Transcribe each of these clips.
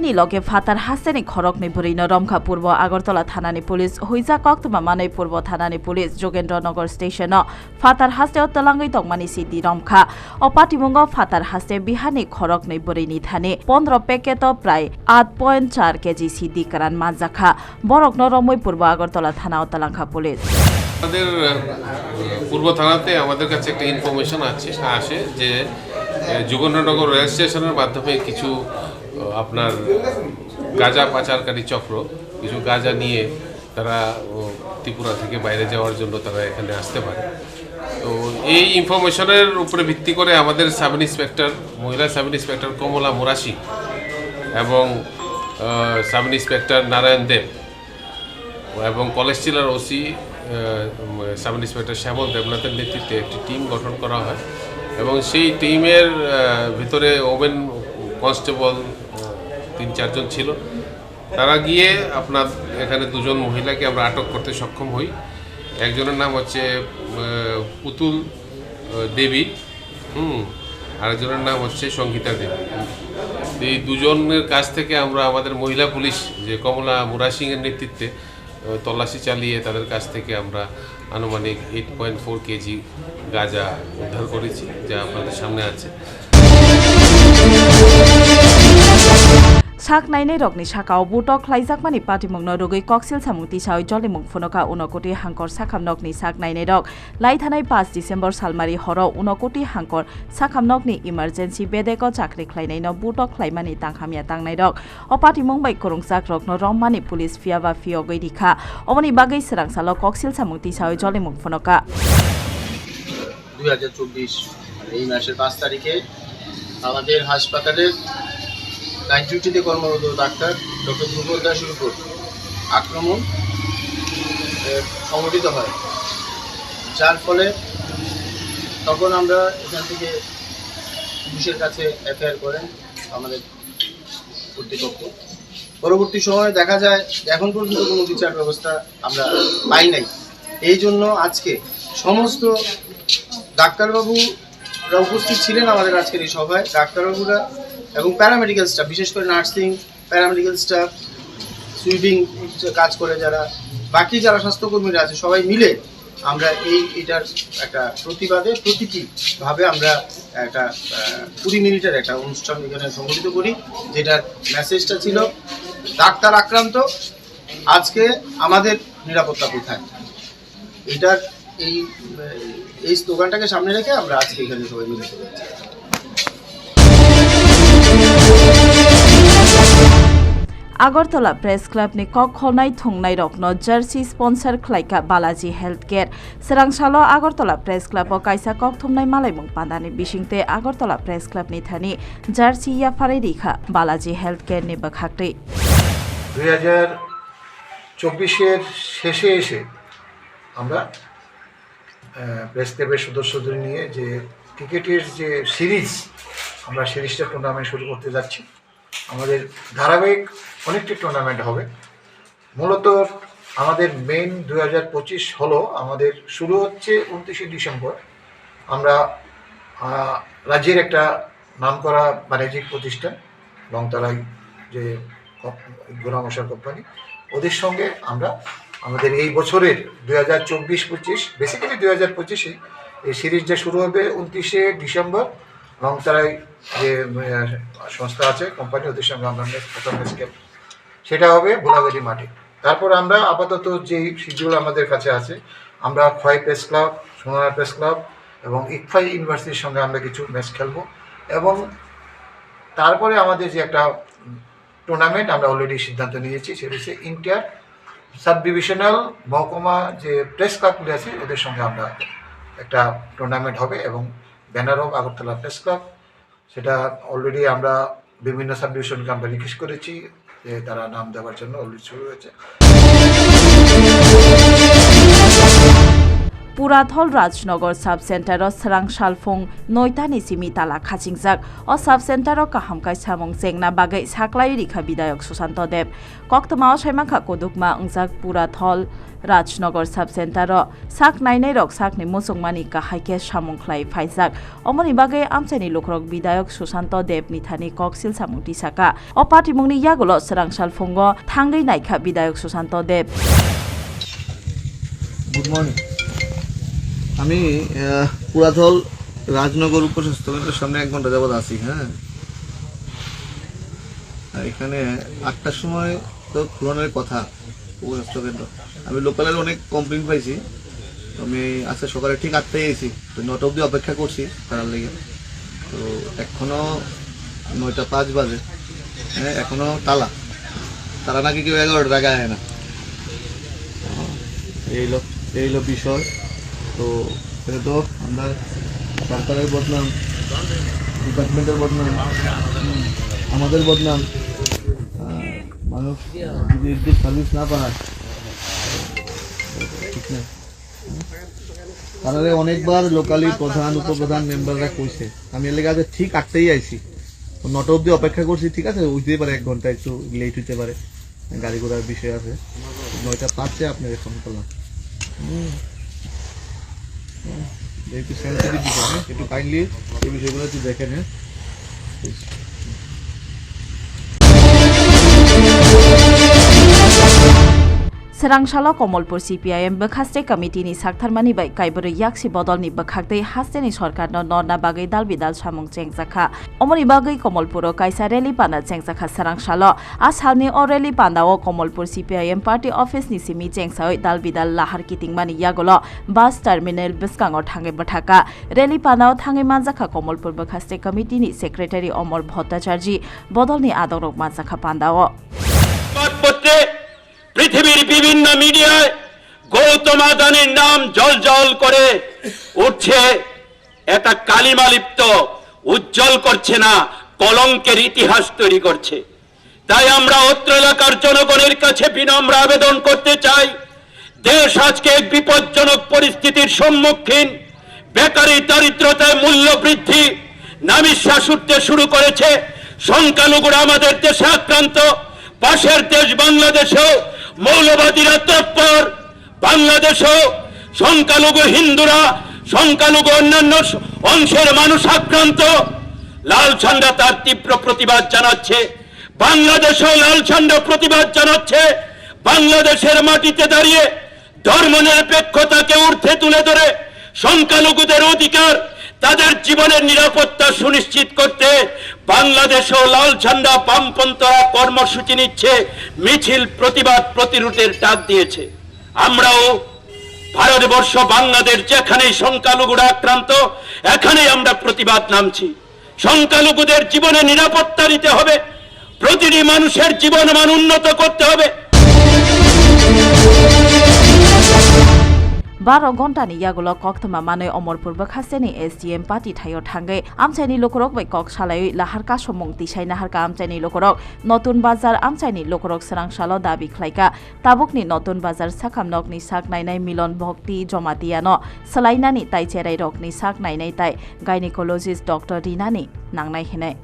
ni loge fatar haseni khorok ni burino Romkha Purbo Agartala Thanani Police Huiza Koktuma Manai Purbo Thanani Police Jogendranagar Station fatar haste talangai tongmani sidi Romkha Opatimungo fatar haste bihani khorok ni burini thane 15 packet প্রায় 8.4 KG Sidi কারান মাজাখা বরক নরমই পূর্ব আগরতলা থানা ও তালাঙ্খা police আমাদের পূর্ব থানাতে আমাদের কাছে একটা information আসে যে Jogendranagar rail স্টেশনের মাধ্যমে কিছু আপনার গাঁজা পাচারকারী চক্র কিছু গাঁজা নিয়ে তারা ত্রিপুরা থেকে বাইরে যাওয়ার জন্য তারা এখানে আসতে পারে। তো এই ইনফরমেশনের উপরে ভিত্তি করে আমাদের সাব ইন্সপেক্টর মহিলা সাব ইন্সপেক্টর কমলা মুরাশি এবং সাব ইন্সপেক্টর নারায়ণ দেব এবং কলেজ জেলার ওসি সাব ইন্সপেক্টর শ্যামল দেবনাথের নেতৃত্বে একটি টিম গঠন করা হয় এবং সেই টিমের ভিতরে ওমেন কনস্টেবল 3-4 জন ছিল। তারা গিয়ে আপনার এখানে 2 জন মহিলাকে আমরা আটক করতে সক্ষম হই। একজনের নাম হচ্ছে পুতুল দেবী, আরেকজনের নাম হচ্ছে সঙ্গীতা দেবী। এই 2 জনের কাছ থেকে আমরা আমাদের মহিলা পুলিশ যে কমলা মুরাসিংয়ের নেতৃত্বে তল্লাশি চালিয়ে তাদের কাছ থেকে আমরা আনুমানিক 8.4 কেজি গাঁজা উদ্ধার করেছি, যা আপনাদের সামনে আছে। সাক নাইনাই রকনি সাকাও বুটক লাইজাকমানি পাটিমুংনো রুগৈ কক্সিল সামুতি সাই জলিমুং ফুনকা 19 কোটি হাঙ্কর সাখামনকনি সাক নাইনাই রক লাইথানাই 5 ডিসেম্বর সালমারি হর 19 কোটি হাঙ্কর সাখামনকনি ইমার্জেন্সি বেদেক চাকরি খ্লাইনাইনো বুটক খ্লাইমানি তাংখামিয়া তাংনাই রক অপাটিমুং বাই করংসাক রকনো রমমানি পুলিশ ফিয়াবা ফিয়গৈ দিখা অমনি বাগৈ সরাংসাল কক্সিল সামুতি সাই জলিমুং ফুনকা 2024 এই মাসের 5 তারিখে আমাদের হাসপাতালের নাইট ডিউটিতে কর্মরত ডাক্তার ডক্টর ধ্রুবল দাসের উপর আক্রমণ সংঘটিত হয়, যার ফলে তখন আমরা এখান থেকে পুলিশের কাছে এফআইআর করেন আমাদের কর্তৃপক্ষ। পরবর্তী সময়ে দেখা যায় এখন পর্যন্ত কোনো বিচার ব্যবস্থা আমরা পাই নাই। এই জন্য আজকে সমস্ত ডাক্তারবাবুরা উপস্থিত ছিলেন আমাদের আজকের এই সভায়। ডাক্তারবাবুরা এবং প্যারামেডিক্যাল স্টাফ, বিশেষ করে নার্সিং প্যারামেডিক্যাল স্টাফ, সুইপিং কাজ করে যারা বাকি যারা স্বাস্থ্যকর্মীরা আছে, সবাই মিলে আমরা এটার একটা প্রতিবাদে প্রতীকীভাবে আমরা একটা 20 মিনিটের একটা অনুষ্ঠান এখানে সংগঠিত করি, যেটার মেসেজটা ছিল ডাক্তার আক্রান্ত, আজকে আমাদের নিরাপত্তা কোথায়। এটার এই স্লোগানটাকে সামনে রেখে আমরা আজকে এখানে সবাই মিলে Agartala press club ni kok kholnai thungnai rokno jersey sponsor khlaika Balaji Healthcare srangshalo Agartala Press Club o kaisa kok thumnai malaimung pandani bisingte Agartala Press Club ni thani jersey ya farai rikha Balaji Healthcare ni bakhakte 2024 এর শেষে এসে আমরা press ক্লাবের সদস্যদের নিয়ে যে ক্রিকেটের যে সিরিজ, আমরা সিরিজটা টুর্নামেন্ট শুরু করতে যাচ্ছি। আমাদের ধারাবাহিক অনেকটি টুর্নামেন্ট হবে। মূলত আমাদের মেইন 2025 হলো আমাদের শুরু হচ্ছে 29 ডিসেম্বর। আমরা রাজ্যের একটা নামকরা বাণিজ্যিক প্রতিষ্ঠান লংতরাই যে গোলামশার কোম্পানি, ওদের সঙ্গে আমরা আমাদের এই বছরের 2024-25 বেসিক্যালি 2025 এই সিরিজটা শুরু হবে 29 ডিসেম্বর। লংতরাই যে সংস্থা আছে কোম্পানি, ওদের সঙ্গে আমরা প্রথম ম্যাচ খেলব, সেটা হবে ভোলাগাড়ি মাঠে। তারপর আমরা আপাতত যেই শিডিউল আমাদের কাছে আছে, আমরা খোয়াই প্রেস ক্লাব, সোনারা প্রেস ক্লাব এবং ইকফাই ইউনিভার্সিটির সঙ্গে আমরা কিছু ম্যাচ খেলবো। এবং তারপরে আমাদের যে একটা টুর্নামেন্ট আমরা অলরেডি সিদ্ধান্ত নিয়েছি, সেটা হচ্ছে ইন্টার সাব ডিভিশনাল মহকুমা যে প্রেস ক্লাবগুলি আছে ওদের সঙ্গে আমরা একটা টুর্নামেন্ট হবে এবং banner of Agartala press club. সেটা অলরেডি আমরা বিভিন্ন সাব ডিভিশনকে আমরা রিকোয়েস্ট করেছি যে তারা নাম দেওয়ার জন্য অলরেডি শুরু হয়েছে। পুরা পুরাথল রাজনগর সাব সেন্টার স্রাং সালফুং 9টানি সিমি তালা খাচিংজাক ও সাব সেন্টার কাহামকাই সামং চেংনা বাগै সাকলাই রিখা বিধায়ক সুশান্ত দেব কক্তমাও সাইমাখা কদুকমা ওংজাক পুরাথল রাজনগর সাব সেন্টার সাক নাইনাই রক সাকনি মুসুংমানি কাহাইকে সামংख्लाय ফাইজাক অমনি বাগै আমচাইনি লুকরক বিধায়ক সুশান্ত দেব নিথানি কক্সিল সামুংটি সাকা ও পাটিমুংনি ইয়াগুলো স্রাং সালফুঙ্গ থাঙ্গै নাইখা বিধায়ক সুশান্ত দেব। Good morning. আমি পুরাথল রাজনগর উপস্বাস্থ্য কেন্দ্রের সামনে 1 ঘন্টা যাবত আছি। হ্যাঁ, আর এখানে 8টার সময় তো খুলনের কথা উপস্বাস্থ্য কেন্দ্র। আমি লোকালের অনেক কমপ্লেন পাইছি। আমি আজকে সকালে ঠিক 8টায় এসেছি, তো 9টা অবধি অপেক্ষা করছি তার লেগে। তো এখনো 9টা 5 বাজে। হ্যাঁ, এখনো তারা নাকি কেউ 11টার আগে আয় না। এই হলো বিষয়। তো এটা তো আমরা সরকারের বদনাম, ডিপার্টমেন্টের বদনাম, আমাদের বদনাম। মানুষ যদি একটু সার্ভিস না পায় ঠিক না। তারা অনেকবার লোকালি প্রধান উপপ্রধান মেম্বাররা কইছে। আমি এর লেগে আজ ঠিক 8টায় আইছি, 9টা অবধি অপেক্ষা করছি। ঠিক আছে, উঠতেই পারে 1 ঘন্টা একটু লেট হইতে পারে, গাড়ি ঘোড়ার বিষয় আছে। 9টা 5-এ আপনাকে ফোন করলাম। একটু সেন্সিটিভ বিষয়, একটু কাইন্ডলি এই বিষয়গুলো একটু দেখেন। হ্যাঁ, Serangsalo Komolpur CPIM Bekhaste Committee ni Saktarmani bai Kaiburu Yaksi Bodol ni Bekhakdei Hasteni Sarkar no Norna Bagai Dal Bidal Samung Chengzakha Omoni Bagai Komolpuro Kaisa Rally Pana Chengzakha Serangsalo Ashalni o Rally Pana o Komolpur CPIM Party Office ni Simi Chengsai Dal Bidal Lahar Kitingmani Yagolo Bus Terminal Biskango Thange Bathaka Rally Pana o Thange Manjakha Komolpur Bekhaste Committee ni Secretary Omar Bhattacharji Bodol ni Adorok Manjakha Pandao পৃথিবীর বিভিন্ন মিডিয়ায় গৌতম আদানির নাম জল করে উঠছে। এটা কালিমালিপ্ত, উজ্জ্বল করছে না, কলঙ্কের ইতিহাস তৈরি করছে। তাই আমরা অত্র এলাকার জনগণের কাছে বিনম্র আবেদন করতে চাই, দেশ আজকে এক বিপজ্জনক পরিস্থিতির সম্মুখীন। বেকারি, দারিদ্রতায় মূল্য বৃদ্ধি, নামিশ্বাস উঠতে শুরু করেছে। সংখ্যালঘুরা আমাদের দেশে আক্রান্ত, পাশের দেশ বাংলাদেশেও মৌলবাদীরা তৎপর। বাংলাদেশেও সংখ্যালঘু হিন্দুরা, সংখ্যালঘু অন্যান্য অংশের মানুষ আক্রান্ত। লাল ঝান্ডা তার তীব্র প্রতিবাদ জানাচ্ছে। বাংলাদেশেও লাল ঝান্ডা প্রতিবাদ জানাচ্ছে। বাংলাদেশের মাটিতে দাঁড়িয়ে ধর্মনিরপেক্ষতাকে ঊর্ধ্বে তুলে ধরে সংখ্যালঘুদের অধিকার, তাদের জীবনের নিরাপত্তা সুনিশ্চিত করতে বাংলাদেশেও লাল ঝান্ডা বামপন্থীরা কর্মসূচি নিচ্ছে, মিছিল, প্রতিবাদ, প্রতিরোধের ডাক দিয়েছে। আমরাও ভারতবর্ষ, বাংলাদেশ যেখানেই সংখ্যালঘুরা আক্রান্ত, এখানেই আমরা প্রতিবাদ নামছি। সংখ্যালঘুদের জীবনে নিরাপত্তা দিতে হবে, প্রতিটি মানুষের জীবন মান উন্নত করতে হবে। 12 ঘন্টানি ইয়াগুলো কক্তমা মানে অমরপুর বেখাস্তেনি SDM পার্টি ঠাইও থাঙ্গে আমচাইনি লোকরক bai kok salai lahar ka somong tisai nahar ka amchaini lokorok notun bazar amchaini lokorok serangsalo dabi khlaika tabukni notun bazar sakamnokni sak nainai milon bhakti jomatiano salainani tai cherai rokni sak nainai tai gynecologist Dr. Rinani nangnai hinai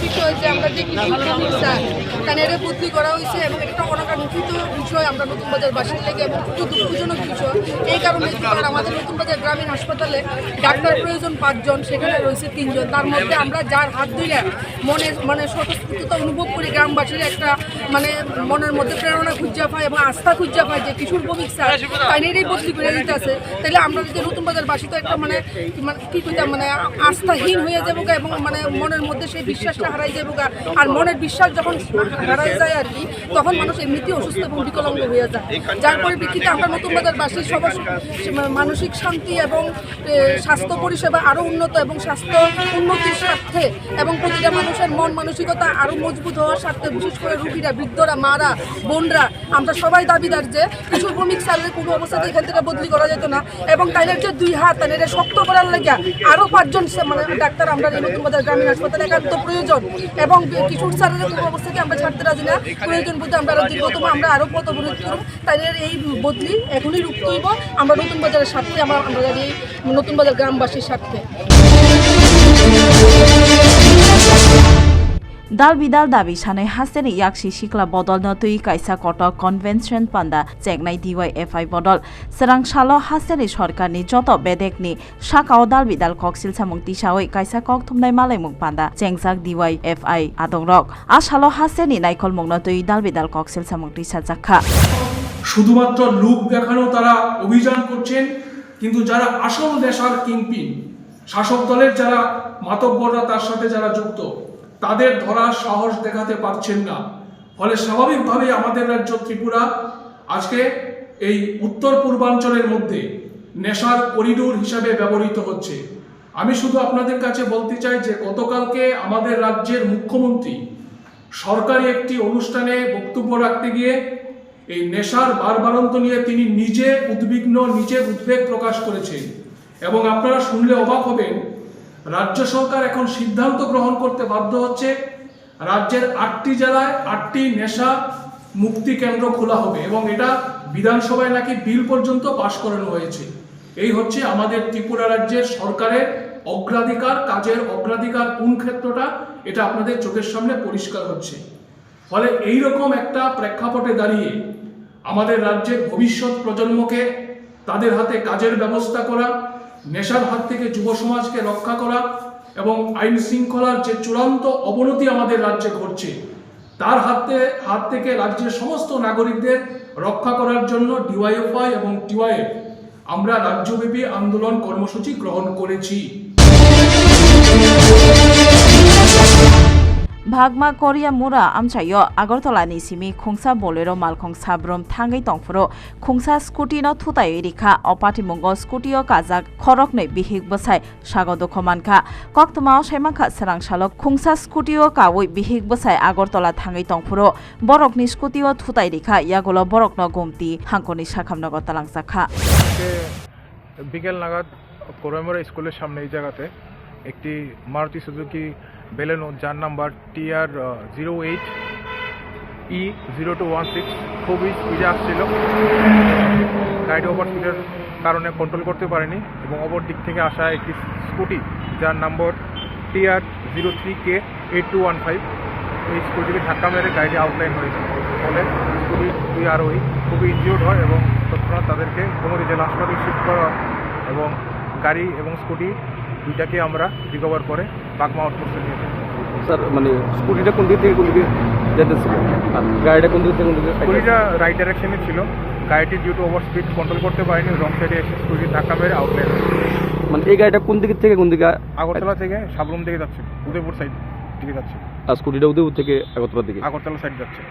বিষয় যে আমরা যে কানেরে বদলি করা হয়েছে এবং একটা অনাকাঙ্ক্ষিত বিষয় আমরা নতুন বাজার বাসীর লেগে এবং খুব দুঃখজনক বিষয়। এই কারণে আমাদের নতুন বাজার গ্রামীণ হাসপাতালে ডাক্তার প্রয়োজন 5 জন, সেখানে রয়েছে 3 জন। তার মধ্যে আমরা যার হাত ধরে মনে স্বতঃস্ফূর্ততা অনুভব করি, গ্রামবাসীর একটা মনের মধ্যে প্রেরণা খুঁজা পায় এবং আস্থা খুঁজা পায় যে কিশোর ভৌমিক স্যার কানেরেই বদলি করে দিতে আছে। তাহলে আমরা যদি নতুন বাজার বাসী তো একটা কি কইতাম আস্থাহীন হয়ে যাবো এবং মনের মধ্যে সেই বিশ্বাসটা হারাই যাবো। আর মনের বিশ্বাস যখন হারাই যায় আর কি, তখন মানুষ এমনিতেই অসুস্থ এবং বিকলাঙ্গ হয়ে যায়। যার পরিপ্রেক্ষিতে আমরা নতুন বাজার বাসী সবার মানসিক শান্তি এবং স্বাস্থ্য পরিষেবা আরও উন্নত এবং স্বাস্থ্য উন্নতির স্বার্থে এবং প্রতিটা মানুষের মন মানসিকতা আরও মজবুত হওয়ার স্বার্থে, বিশেষ করে রোগীরা, বৃদ্ধরা, মারা, বোনরা, আমরা সবাই দাবিদার যে কিশোর ভৌমিক স্যারের কোনো অবস্থাতে এখান থেকে বদলি করা যেত না এবং তাইনের যে 2 হাত তাইনের শক্ত করার লাগে আরও 5 জন ডাক্তার আমরা এই নতুন বাজার গ্রামীণ হাসপাতালে একান্ত প্রয়োজন। প্রয়োজন এবং কিশোর স্যারের কোনো অবস্থাকে আমরা ছাড়তে রাজি না। প্রয়োজন বলতে আমরা দীর্ঘতম আমরা আরও পথ অবরোধ করব, তাদের এই বদলি এখনই রুখতে হইব আমরা নতুন বাজারের স্বার্থে, আমরা জানি নতুন বাজার গ্রামবাসীর স্বার্থে। Dal bidal dabi sanai haseni yakshi shikla bodol no tui kaisa kotok convention panda chengnai DYFI bodol serang shalo haseni sorkar ni joto bedek ni shakao dal bidal koksil samung tisawai kaisa kok thumnai malai mung panda chengjak DYFI adongrok a shalo haseni naikol mung no tui dal bidal koksil samung tisajakha শুধুমাত্র look দেখানো তারা অভিযান করছেন, কিন্তু যারা আসল নেশার kingpin শাসক দলের যারা মাতব্বররা তার সাথে যারা যুক্ত তাদের ধরার সাহস দেখাতে পারছেন না। ফলে স্বাভাবিকভাবেই আমাদের রাজ্য ত্রিপুরা আজকে এই উত্তর পূর্বাঞ্চলের মধ্যে নেশার করিডোর হিসাবে ব্যবহৃত হচ্ছে। আমি শুধু আপনাদের কাছে বলতে চাই যে গতকালকে আমাদের রাজ্যের মুখ্যমন্ত্রী সরকারি একটি অনুষ্ঠানে বক্তব্য রাখতে গিয়ে এই নেশার বারবারন্ত নিয়ে তিনি নিজে উদ্বিগ্ন, নিজে উদ্বেগ প্রকাশ করেছেন এবং আপনারা শুনলে অবাক হবেন রাজ্য সরকার এখন সিদ্ধান্ত গ্রহণ করতে বাধ্য হচ্ছে রাজ্যের 8টি জেলায় 8টি নেশা মুক্তি কেন্দ্র খোলা হবে এবং এটা বিধানসভায় নাকি বিল পর্যন্ত পাশ করানো হয়েছে। এই হচ্ছে আমাদের ত্রিপুরা রাজ্যের সরকারের অগ্রাধিকার, কাজের অগ্রাধিকার কোন ক্ষেত্রটা এটা আপনাদের চোখের সামনে পরিষ্কার হচ্ছে। ফলে এই রকম একটা প্রেক্ষাপটে দাঁড়িয়ে আমাদের রাজ্যের ভবিষ্যৎ প্রজন্মকে তাদের হাতে কাজের ব্যবস্থা করা, নেশার হাত থেকে যুব সমাজকে রক্ষা করা এবং আইন শৃঙ্খলার যে চূড়ান্ত অবনতি আমাদের রাজ্যে ঘটছে তার হাত থেকে রাজ্যের সমস্ত নাগরিকদের রক্ষা করার জন্য DYFI এবং TYF আমরা রাজ্যব্যাপী আন্দোলন কর্মসূচি গ্রহণ করেছি। Bhagma Korea Mura amchayo Agartala ni simi khungsa bolero malkhong sabrom thangai tongfuro khungsa scooty no thutai rikha opati mongo scooty o kajak khorok nei bihik bosai sagodo khomankha koktmao saimankha sarang salok khungsa scooty o kawoi bihik bosai Agartala thangai tongfuro borokni scooty o thutai rikha yagulo borokno gomti hangkoni sakhamnago talangjakha বিকেল নাগাদ কোরামোরা স্কুলের সামনে এই জায়গাতে একটি Maruti Suzuki Baleno যার number TR 08E0216 খুবই স্পিডে আসছিল। গাড়ি ওভার স্পিডের কারণে কন্ট্রোল করতে পারেনি এবং অপর দিক থেকে আসা একটি স্কুটি যার নম্বর TR 03K8215 এই স্কুটিকে ধাক্কা মেরে গাড়িটি আউটলাইন হয়েছে। ফলে স্কুটির 2 আরোহী খুবই ইনজিওর্ড হয় এবং তৎক্ষণাৎ তাদেরকে কোমরি জেলা হাসপাতালে শিফট করা হয় এবং গাড়ি এবং স্কুটি দুইটাকে আমরা রিকভার করে বাগমা আউটপোস্টে নিয়ে যাই। স্যার মানে স্কুটিটা কোন দিক থেকে কোন দিকে যেতেছিল আর গাড়িটা কোন দিক থেকে কোন দিকে? স্কুটিটা রাইট ডাইরেকশনে ছিল, গাড়িটি due to over speed control করতে পারেনি, রং সাইডে এসে স্কুটি ধাক্কা মেরে আউটলাইন। মানে এই গাড়িটা কোন দিক থেকে কোন দিকে? আগরতলা থেকে সাবরুম দিকে যাচ্ছে, উদয়পুর সাইড দিকে যাচ্ছে। আর স্কুটিটা উদয়পুর থেকে আগরতলা দিকে? আগরতলা সাইড যাচ্ছে।